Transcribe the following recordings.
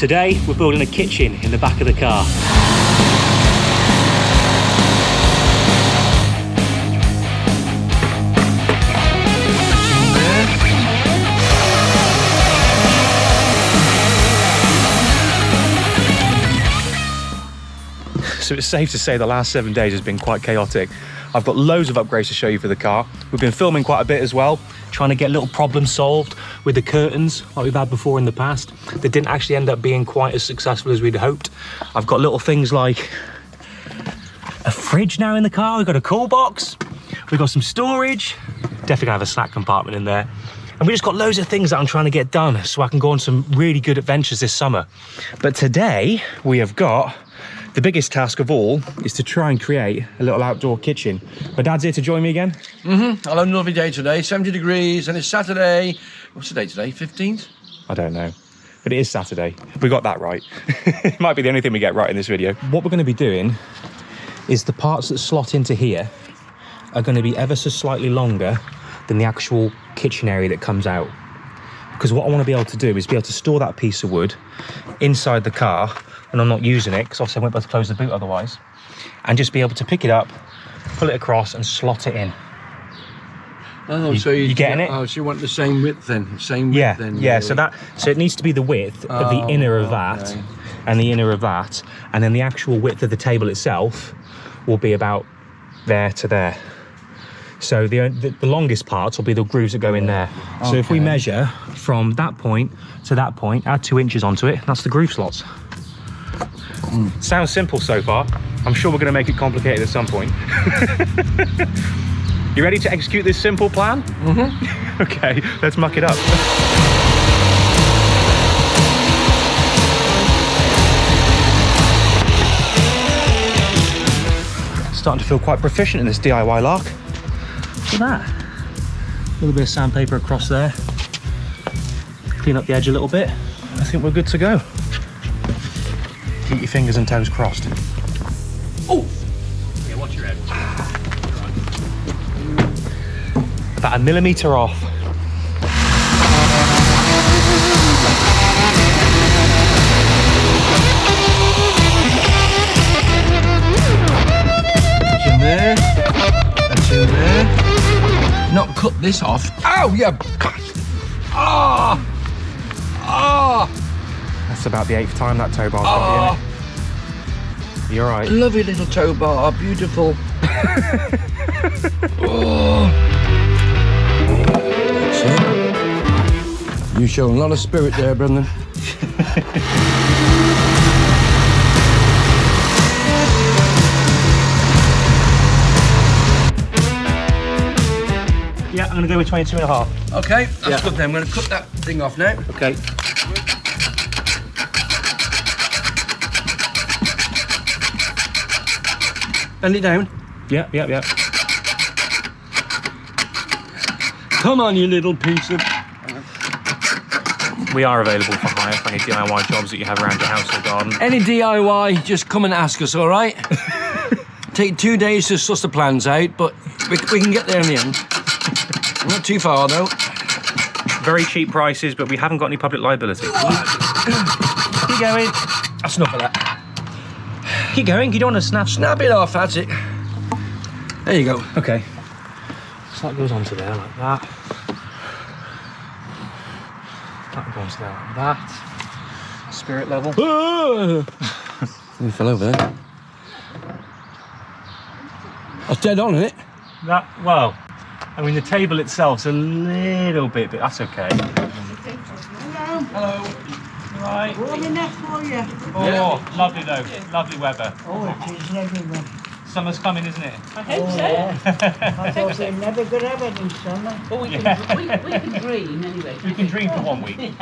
Today, we're building a kitchen in the back of the car. So it's safe to say the last 7 days has been quite chaotic. I've got loads of upgrades to show you for the car. We've been filming quite a bit as well, trying to get little problems solved with the curtains like we've had before in the past. They didn't actually end up being quite as successful as we'd hoped. I've got little things like a fridge now in the car. We've got a cool box. We've got some storage. Definitely gonna have a snack compartment in there. And we just got loads of things that I'm trying to get done so I can go on some really good adventures this summer. But today we have got the biggest task of all is to try and create a little outdoor kitchen. My dad's here to join me again. I'll have a lovely day today, 70 degrees, and it's Saturday. What's the day today, 15th? I don't know, but it is Saturday. We got that right. It might be the only thing we get right in this video. What we're gonna be doing is the parts that slot into here are gonna be ever so slightly longer than the actual kitchen area that comes out. Because what I wanna be able to do is be able to store that piece of wood inside the car, and I'm not using it because obviously I won't be able to close the boot otherwise, and just be able to pick it up, pull it across and slot it in. Oh, so you getting it? Oh, so you want the same width then? Same width Yeah, then? yeah. Really? So it needs to be the width of the inner of that, okay. and the inner of that, and then the actual width of the table itself will be about there to there. So the longest parts will be the grooves that go in there. Okay. So if we measure from that point to that point, add 2 inches onto it, that's the groove slots. Sounds simple so far. I'm sure we're going to make it complicated at some point. You ready to execute this simple plan? Okay, let's muck it up. Starting to feel quite proficient in this DIY lark. Look at that. A little bit of sandpaper across there. Clean up the edge a little bit. I think we're good to go. Keep your fingers and toes crossed. Oh! Yeah, watch your head. About 1 millimetre off. That's in there. That's in there. Not cut this off. Oh, yeah. Ah! Ah! That's about the 8th time that tow bar's got you in it. You're right. Lovely little tow bar, beautiful. Oh. That's it. You showing a lot of spirit there, Brendan. Yeah, I'm gonna go with 22.5. Okay, that's good then. I'm gonna cut that thing off now. Okay. Bend it down. Yeah. Come on, you little piece of... We are available for hire for any DIY jobs that you have around your house or garden. Any DIY, just come and ask us, all right? Take 2 days to suss the plans out, but we can get there in the end. Not too far, though. Very cheap prices, but we haven't got any public liability. Keep going. That's enough of that. Keep going, you don't want to snap. Snap it off, that's it. There you go. Okay. So that goes onto there like that. That goes there like that. Spirit level. You fell over there. That's dead on, isn't it? That, well, I mean, the table itself's a little bit, but that's okay. Hello. Right. Warm enough for you. Oh, Yeah. lovely though. Lovely weather. Oh, it is everywhere. Summer's coming, isn't it? I hope so. Yeah. I thought we're never going to have any summer. But we can dream anyway. We can dream for 1 week.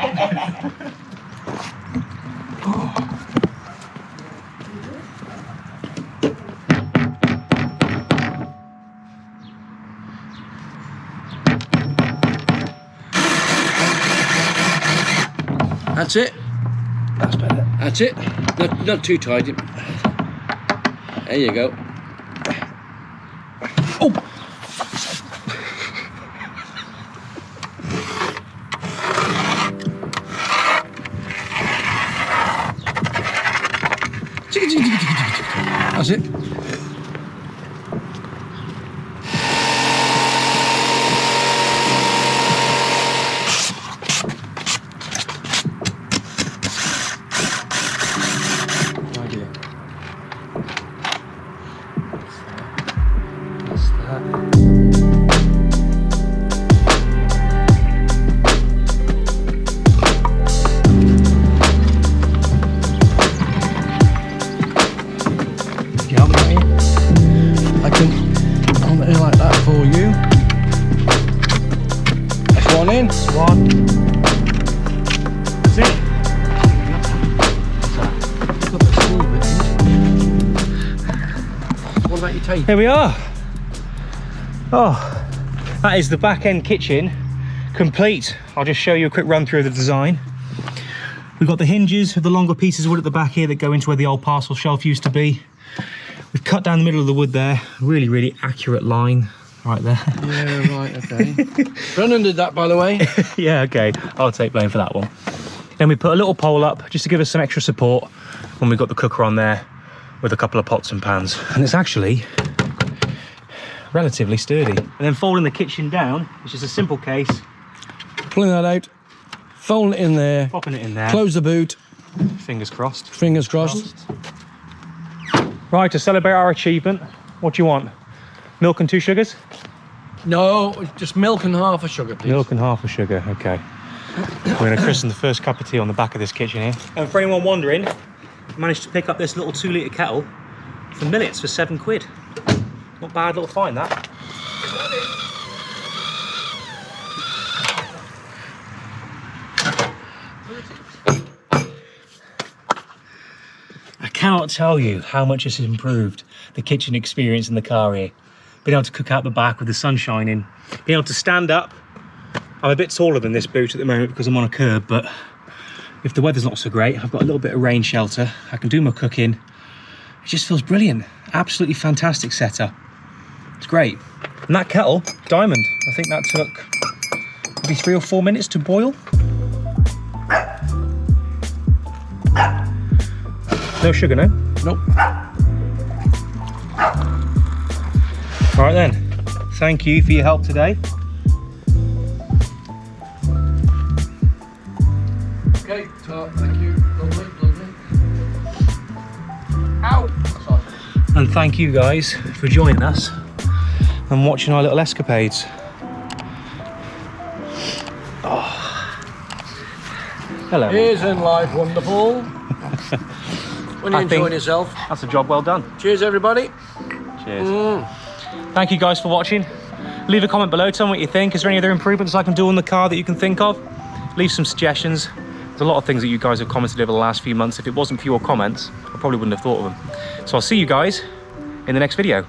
That's it. That's better. That's it. Not too tight. There you go. Oh! That's it. I can hold it like that for you. That's one in. One. That's it. What about your tape? Here we are. Oh, that is the back end kitchen complete. I'll just show you a quick run through of the design. We've got the hinges with the longer pieces of wood at the back here that go into where the old parcel shelf used to be. We've cut down the middle of the wood there. Really, really accurate line right there. Yeah, right, okay. Brennan did that, by the way. Yeah, okay. I'll take blame for that one. Then we put a little pole up just to give us some extra support when we've got the cooker on there with a couple of pots and pans. And it's actually relatively sturdy. And then folding the kitchen down, which is a simple case. Pulling that out, folding it in there, Popping it in there. close the boot, Fingers crossed. fingers crossed. Right, to celebrate our achievement, what do you want? Milk and 2 sugars? No, just milk and half a sugar, please. Milk and half a sugar, okay. We're going to christen the first cup of tea on the back of this kitchen here. And for anyone wondering, I managed to pick up this little 2 litre kettle for Millets for £7. Not bad little find, that. I cannot tell you how much this has improved the kitchen experience in the car here. Being able to cook out the back with the sun shining, being able to stand up. I'm a bit taller than this boot at the moment because I'm on a curb, but if the weather's not so great, I've got a little bit of rain shelter. I can do my cooking. It just feels brilliant. Absolutely fantastic setup. It's great. And that kettle, diamond, I think that took maybe 3 or 4 minutes to boil. No sugar, no? Nope. All right then, thank you for your help today. Okay, thank you. Lovely, lovely. Ow! Sorry. And thank you guys for joining us and watching our little escapades. Oh. Hello. Isn't life wonderful? When you're I think enjoying yourself. That's a job well done. Cheers, everybody. Cheers. Thank you guys for watching. Leave a comment below, tell me what you think. Is there any other improvements I can do on the car that you can think of? Leave some suggestions. There's a lot of things that you guys have commented over the last few months. If it wasn't for your comments, I probably wouldn't have thought of them. So I'll see you guys in the next video.